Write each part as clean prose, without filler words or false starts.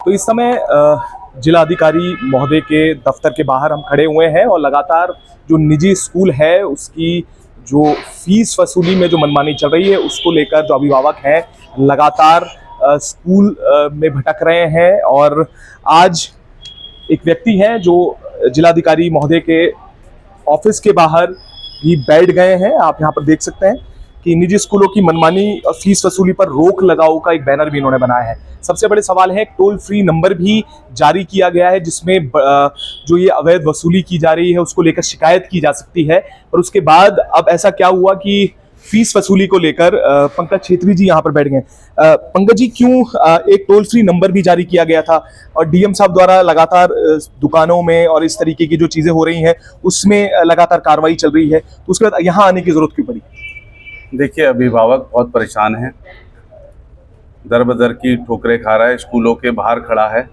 तो इस समय जिला अधिकारी महोदय के दफ्तर के बाहर हम खड़े हुए हैं और लगातार जो निजी स्कूल है उसकी जो फीस वसूली में जो मनमानी चल रही है उसको लेकर जो अभिभावक हैं लगातार स्कूल में भटक रहे हैं। और आज एक व्यक्ति हैं जो जिलाधिकारी महोदय के ऑफिस के बाहर भी बैठ गए हैं। आप यहाँ पर देख सकते हैं कि निजी स्कूलों की मनमानी और फीस वसूली पर रोक लगाओ का एक बैनर भी इन्होंने बनाया है। सबसे बड़े सवाल है, टोल फ्री नंबर भी जारी किया गया है जिसमें जो ये अवैध वसूली की जा रही है उसको लेकर शिकायत की जा सकती है। और उसके बाद अब ऐसा क्या हुआ कि फीस वसूली को लेकर पंकज छेत्री जी यहाँ पर बैठ गए। पंकज जी, क्यों एक टोल फ्री नंबर भी जारी किया गया था और डीएम साहब द्वारा लगातार दुकानों में और इस तरीके की जो चीजें हो रही हैं उसमें लगातार कार्रवाई चल रही है, तो उसके बाद यहाँ आने की जरूरत क्यों पड़ी? देखिए, अभिभावक बहुत परेशान हैं, दर बदर की ठोकरें खा रहा है, स्कूलों के बाहर खड़ा है,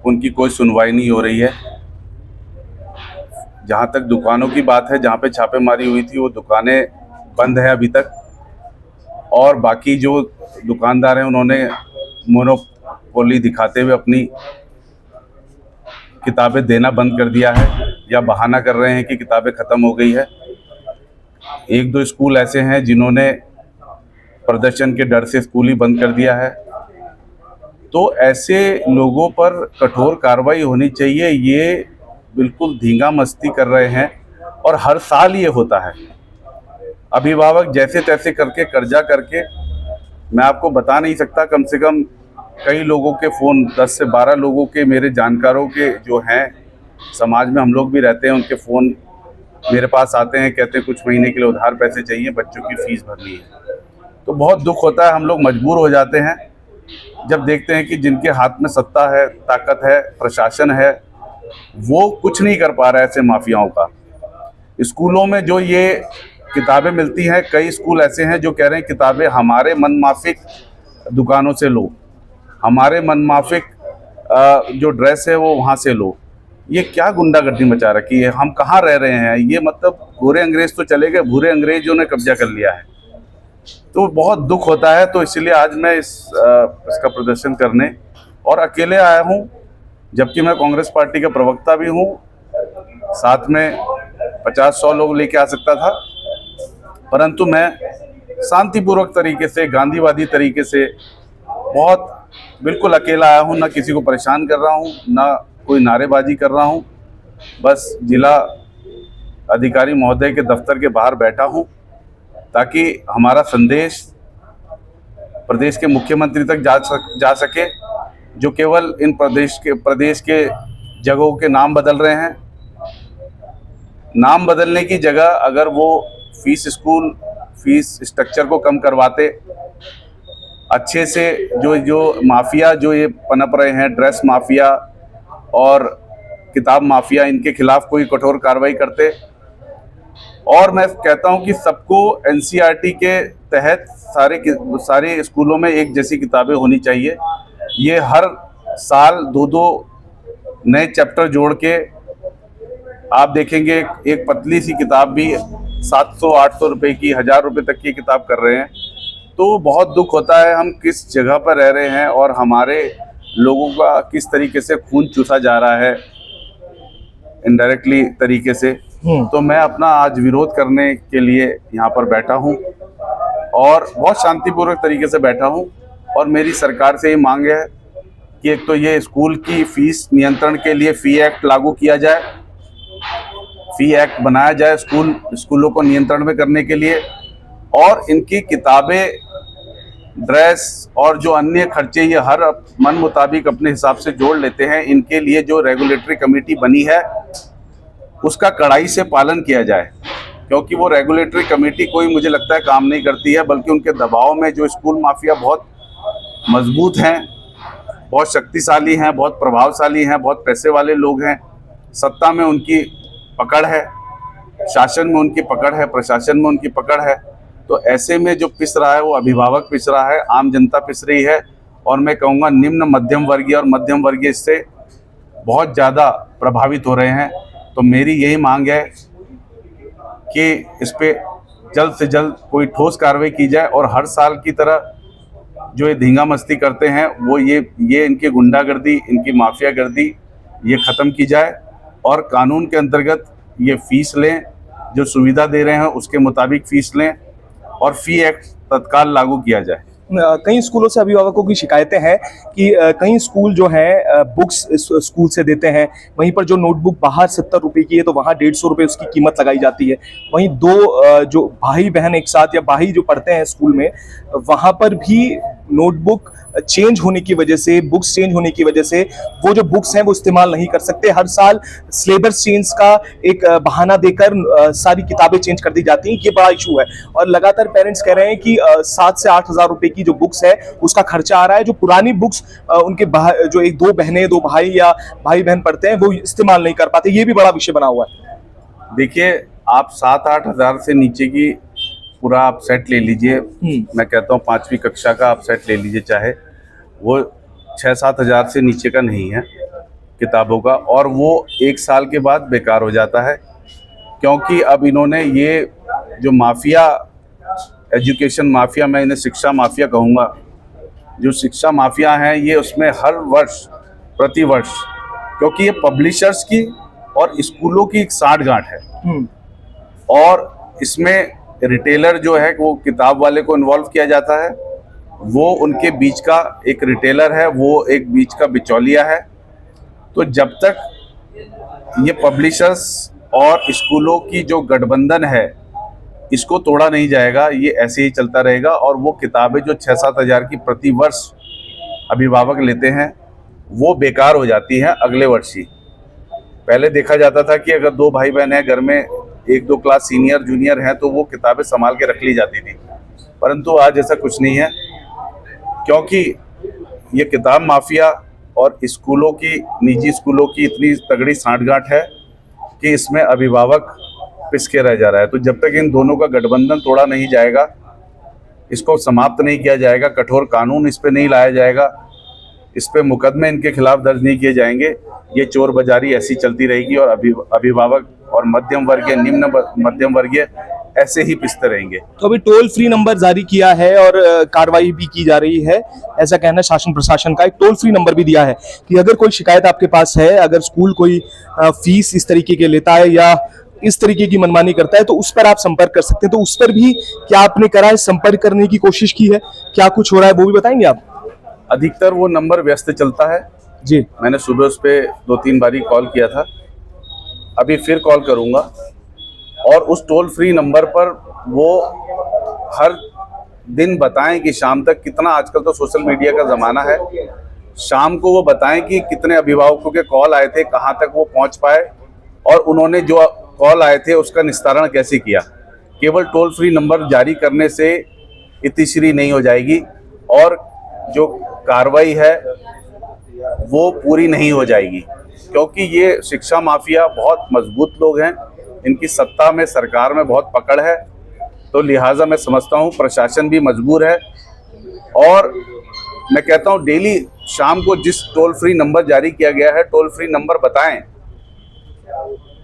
उनकी कोई सुनवाई नहीं हो रही है। जहाँ तक दुकानों की बात है, जहाँ पे छापेमारी हुई थी वो दुकानें बंद है अभी तक, और बाकी जो दुकानदार हैं उन्होंने मोनोपोली दिखाते हुए अपनी किताबें देना बंद कर दिया है या बहाना कर रहे हैं कि किताबें ख़त्म हो गई है। एक दो स्कूल ऐसे हैं जिन्होंने प्रदर्शन के डर से स्कूल ही बंद कर दिया है। तो ऐसे लोगों पर कठोर कार्रवाई होनी चाहिए। ये बिल्कुल धींगा मस्ती कर रहे हैं और हर साल ये होता है। अभिभावक जैसे तैसे करके कर्जा करके, मैं आपको बता नहीं सकता, कम से कम कई लोगों के फ़ोन, 10 से 12 लोगों के, मेरे जानकारों के जो हैं, समाज में हम लोग भी रहते हैं, उनके फ़ोन मेरे पास आते हैं, कहते हैं कुछ महीने के लिए उधार पैसे चाहिए, बच्चों की फ़ीस भरनी है। तो बहुत दुख होता है, हम लोग मजबूर हो जाते हैं जब देखते हैं कि जिनके हाथ में सत्ता है, ताकत है, प्रशासन है, वो कुछ नहीं कर पा रहा है ऐसे माफियाओं का। स्कूलों में जो ये किताबें मिलती हैं, कई स्कूल ऐसे हैं जो कह रहे हैं किताबें हमारे मनमाफिक दुकानों से लो, हमारे मनमाफिक जो ड्रेस है वो वहाँ से लो। ये क्या गुंडागर्दी मचा रखी है? हम कहाँ रह रहे हैं? ये मतलब गोरे अंग्रेज तो चले गए, भूरे अंग्रेजों ने कब्जा कर लिया है। तो बहुत दुख होता है। तो इसलिए आज मैं इसका प्रदर्शन करने और अकेले आया हूँ, जबकि मैं कांग्रेस पार्टी का प्रवक्ता भी हूँ। साथ में 50-100 लोग लेके आ सकता था, परंतु मैं शांतिपूर्वक तरीके से, गांधीवादी तरीके से बहुत बिल्कुल अकेला आया हूँ। ना किसी को परेशान कर रहा हूँ, ना कोई नारेबाजी कर रहा हूँ। बस जिला अधिकारी महोदय के दफ्तर के बाहर बैठा हूँ ताकि हमारा संदेश प्रदेश के मुख्यमंत्री तक जा सके, जो केवल इन प्रदेश के जगहों के नाम बदल रहे हैं। नाम बदलने की जगह अगर वो फीस स्ट्रक्चर को कम करवाते, अच्छे से जो माफिया जो ये पनप रहे हैं, ड्रेस माफिया और किताब माफिया, इनके खिलाफ कोई कठोर कार्रवाई करते। और मैं कहता हूं कि सबको एनसीईआरटी के तहत सारे स्कूलों में एक जैसी किताबें होनी चाहिए। ये हर साल 2-2 नए चैप्टर जोड़ के आप देखेंगे, एक पतली सी किताब भी 700-800 रुपए की, 1000 रुपए तक की किताब कर रहे हैं। तो बहुत दुख होता है, हम किस जगह पर रह रहे हैं और हमारे लोगों का किस तरीके से खून चूसा जा रहा है इनडायरेक्टली तरीके से। तो मैं अपना आज विरोध करने के लिए यहाँ पर बैठा हूँ और बहुत शांतिपूर्वक तरीके से बैठा हूँ। और मेरी सरकार से ये मांग है कि एक तो ये स्कूल की फीस नियंत्रण के लिए फ़ी एक्ट लागू किया जाए, फ़ी एक्ट बनाया जाए स्कूलों को नियंत्रण में करने के लिए, और इनकी किताबें, ड्रेस और जो अन्य खर्चे ये हर मन मुताबिक अपने हिसाब से जोड़ लेते हैं, इनके लिए जो रेगुलेटरी कमेटी बनी है उसका कड़ाई से पालन किया जाए। क्योंकि वो रेगुलेटरी कमेटी कोई, मुझे लगता है, काम नहीं करती है, बल्कि उनके दबाव में जो स्कूल माफिया बहुत मजबूत हैं, बहुत शक्तिशाली हैं, बहुत प्रभावशाली हैं, बहुत पैसे वाले लोग हैं, सत्ता में उनकी पकड़ है, शासन में उनकी पकड़ है, प्रशासन में उनकी पकड़ है। तो ऐसे में जो पिस रहा है वो अभिभावक पिस रहा है, आम जनता पिस रही है। और मैं कहूँगा निम्न मध्यम वर्गीय और मध्यम वर्गीय इससे बहुत ज़्यादा प्रभावित हो रहे हैं। तो मेरी यही मांग है कि इस पे जल्द से जल्द कोई ठोस कार्रवाई की जाए और हर साल की तरह जो ये धींगा मस्ती करते हैं वो ये इनकी गुंडागर्दी, इनकी माफियागर्दी ये ख़त्म की जाए और कानून के अंतर्गत ये फ़ीस लें, जो सुविधा दे रहे हैं उसके मुताबिक फ़ीस लें और फ़ी एक्ट तत्काल लागू किया जाए। कई स्कूलों से अभिभावकों की शिकायतें हैं कि कई स्कूल जो हैं बुक्स स्कूल से देते हैं, वहीं पर जो नोटबुक बाहर 70 रुपये की है तो वहाँ 150 रुपये उसकी कीमत लगाई जाती है। वहीं दो जो भाई बहन एक साथ या भाई जो पढ़ते हैं स्कूल में, वहाँ पर भी नोटबुक चेंज होने की वजह से, बुक्स चेंज होने की वजह से वो जो बुक्स हैं वो इस्तेमाल नहीं कर सकते। हर साल सिलेबस चेंज का एक बहाना देकर सारी किताबें चेंज कर दी जाती हैं। ये बड़ा इशू है और लगातार पेरेंट्स कह रहे हैं कि 7 से 8 हज़ार रुपए की जो बुक्स है उसका खर्चा आ रहा है। जो पुरानी बुक्स उनके जो एक दो बहनें, दो भाई या भाई बहन पढ़ते हैं वो इस्तेमाल नहीं कर पाते। ये भी बड़ा विषय बना हुआ है। देखिए, आप 7-8 हज़ार से नीचे की पूरा आप सेट ले लीजिए, मैं कहता हूँ 5वीं कक्षा का आप सेट ले लीजिए, चाहे वो 6-7 हज़ार से नीचे का नहीं है किताबों का, और वो 1 साल के बाद बेकार हो जाता है। क्योंकि अब इन्होंने ये जो माफिया, एजुकेशन माफिया, मैं इन्हें शिक्षा माफिया कहूँगा, जो शिक्षा माफिया हैं ये उसमें हर वर्ष प्रतिवर्ष, क्योंकि ये पब्लिशर्स की और स्कूलों की एक साठगांठ है और इसमें रिटेलर जो है वो किताब वाले को इन्वॉल्व किया जाता है, वो उनके बीच का एक रिटेलर है, वो एक बीच का बिचौलिया है। तो जब तक ये पब्लिशर्स और स्कूलों की जो गठबंधन है इसको तोड़ा नहीं जाएगा, ये ऐसे ही चलता रहेगा और वो किताबें जो 6-7 हज़ार की प्रति वर्ष अभिभावक लेते हैं वो बेकार हो जाती हैं अगले वर्ष ही। पहले देखा जाता था कि अगर 2 भाई बहन हैं घर में, 1-2 क्लास सीनियर जूनियर हैं, तो वो किताबें संभाल के रख ली जाती थी, परंतु आज ऐसा कुछ नहीं है, क्योंकि ये किताब माफिया और स्कूलों की, निजी स्कूलों की इतनी तगड़ी साठगांठ है कि इसमें अभिभावक पिसके रह जा रहा है। तो जब तक इन दोनों का गठबंधन तोड़ा नहीं जाएगा, इसको समाप्त नहीं किया जाएगा, कठोर कानून इस पे नहीं लाया जाएगा, इस पे मुकदमे इनके खिलाफ दर्ज नहीं किए जाएंगे, ये चोर बाजारी ऐसी चलती रहेगी और अभिभावक और मध्यम वर्गीय, निम्न मध्यम वर्गीय ऐसे ही पिसते रहेंगे। तो अभी टोल फ्री नंबर जारी किया है और कार्रवाई भी की जा रही है, ऐसा कहना है शासन प्रशासन का। एक टोल फ्री नंबर भी दिया है कि अगर कोई शिकायत आपके पास है, अगर स्कूल कोई फीस इस तरीके के लेता है या इस तरीके की मनमानी करता है तो उस पर आप संपर्क कर सकते हैं। तो उस पर भी क्या आपने करा है, संपर्क करने की कोशिश की है, क्या कुछ हो रहा है वो भी बताएंगे आप? अधिकतर वो नंबर व्यस्त चलता है जी, मैंने सुबह उस पर 2-3 बारी कॉल किया था, अभी फिर कॉल करूंगा। और उस टोल फ्री नंबर पर वो हर दिन बताएं कि शाम तक कितना, आजकल तो सोशल मीडिया का ज़माना है, शाम को वो बताएं कि कितने अभिभावकों के कॉल आए थे, कहाँ तक वो पहुँच पाए और उन्होंने जो कॉल आए थे उसका निस्तारण कैसे किया। केवल टोल फ्री नंबर जारी करने से इतिश्री नहीं हो जाएगी और जो कार्रवाई है वो पूरी नहीं हो जाएगी, क्योंकि ये शिक्षा माफिया बहुत मजबूत लोग हैं, इनकी सत्ता में, सरकार में बहुत पकड़ है। तो लिहाजा मैं समझता हूँ प्रशासन भी मजबूर है और मैं कहता हूँ डेली शाम को जिस टोल फ्री नंबर जारी किया गया है, टोल फ्री नंबर बताएं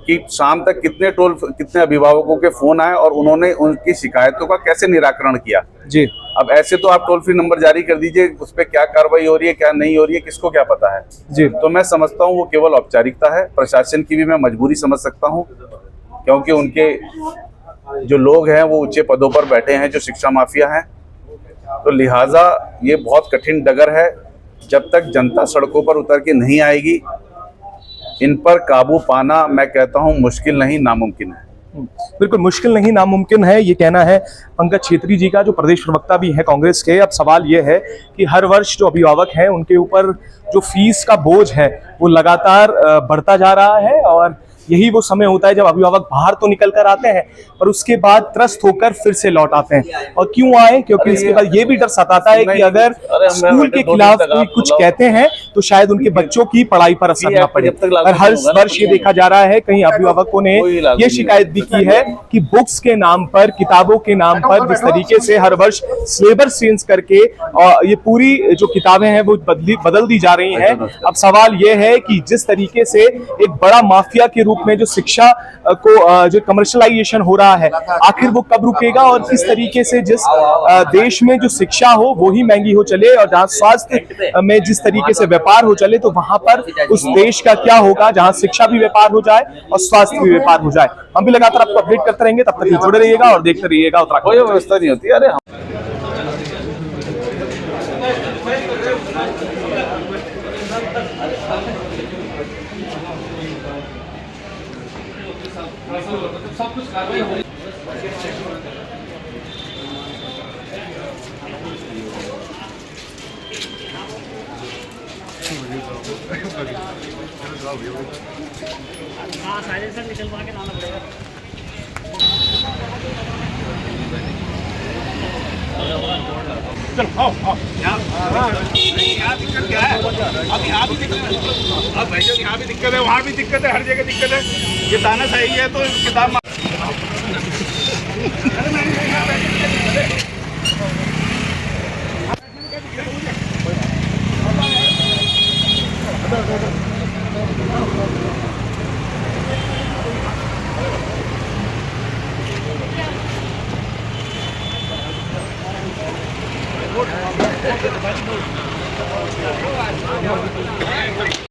कि शाम तक कितने अभिभावकों के फोन आए और उन्होंने उनकी शिकायतों का कैसे निराकरण किया। जी, अब ऐसे तो आप टोल फ्री नंबर जारी कर दीजिए, उस पर क्या कार्रवाई हो रही है, क्या नहीं हो रही है, किसको क्या पता है। जी, तो मैं समझता हूँ वो केवल औपचारिकता है। प्रशासन की भी मैं मजबूरी समझ सकता हूँ, क्योंकि उनके जो लोग हैं वो ऊंचे पदों पर बैठे हैं, जो शिक्षा माफिया हैं। तो लिहाजा ये बहुत कठिन डगर है, जब तक जनता सड़कों पर उतर के नहीं आएगी, इन पर काबू पाना मैं कहता हूं मुश्किल नहीं, नामुमकिन है। बिल्कुल मुश्किल नहीं, नामुमकिन है, ये कहना है पंकज छेत्री जी का, जो प्रदेश प्रवक्ता भी है कांग्रेस के। अब सवाल ये है कि हर वर्ष जो अभिभावक हैं उनके ऊपर जो फीस का बोझ है वो लगातार बढ़ता जा रहा है और यही वो समय होता है जब अभिभावक बाहर तो निकल कर आते हैं पर उसके बाद त्रस्त होकर फिर से लौट आते हैं। और क्यों आए? क्योंकि इसके बाद ये भी डर सताता है कि अगर स्कूल के खिलाफ कोई कुछ कहते हैं तो शायद उनके बच्चों की पढ़ाई पर असर ना पड़े। और हर वर्ष ये देखा जा रहा है, कई अभिभावकों ने ये शिकायत भी की है कि बुक्स के नाम पर, किताबों के नाम पर जिस तरीके से हर वर्ष सिलेबस चेंज करके ये पूरी जो किताबें हैं वो बदल दी जा रही हैं। अब सवाल ये है कि जिस तरीके से एक बड़ा माफिया के रूप रूप में जो शिक्षा को जो कमर्शलाइजेशन हो रहा है, आखिर वो कब रुकेगा और किस तरीके से जिस देश में जो शिक्षा हो वो ही महंगी हो चले और जहां स्वास्थ्य में जिस तरीके से व्यापार हो चले, तो वहां पर उस देश का क्या होगा जहां शिक्षा भी व्यापार हो जाए और स्वास्थ्य भी व्यापार हो जाए। हम भी लगातार आपको अपडेट करते रहेंगे, तब तक जुड़े रहिएगा और देखते रहिएगा उत्तराखंड। कोई व्यवस्था नहीं होती। अरे हाँ साइलेंसर निकलवा के लाना पड़ेगा। चलो आओ आओ यहाँ दिक्कत क्या है? अब यहाँ भी दिक्कत है, अब भाई जब यहाँ भी दिक्कत है, वहाँ भी दिक्कत है, हर जगह दिक्कत है। किताना सही है तो किताब हाँ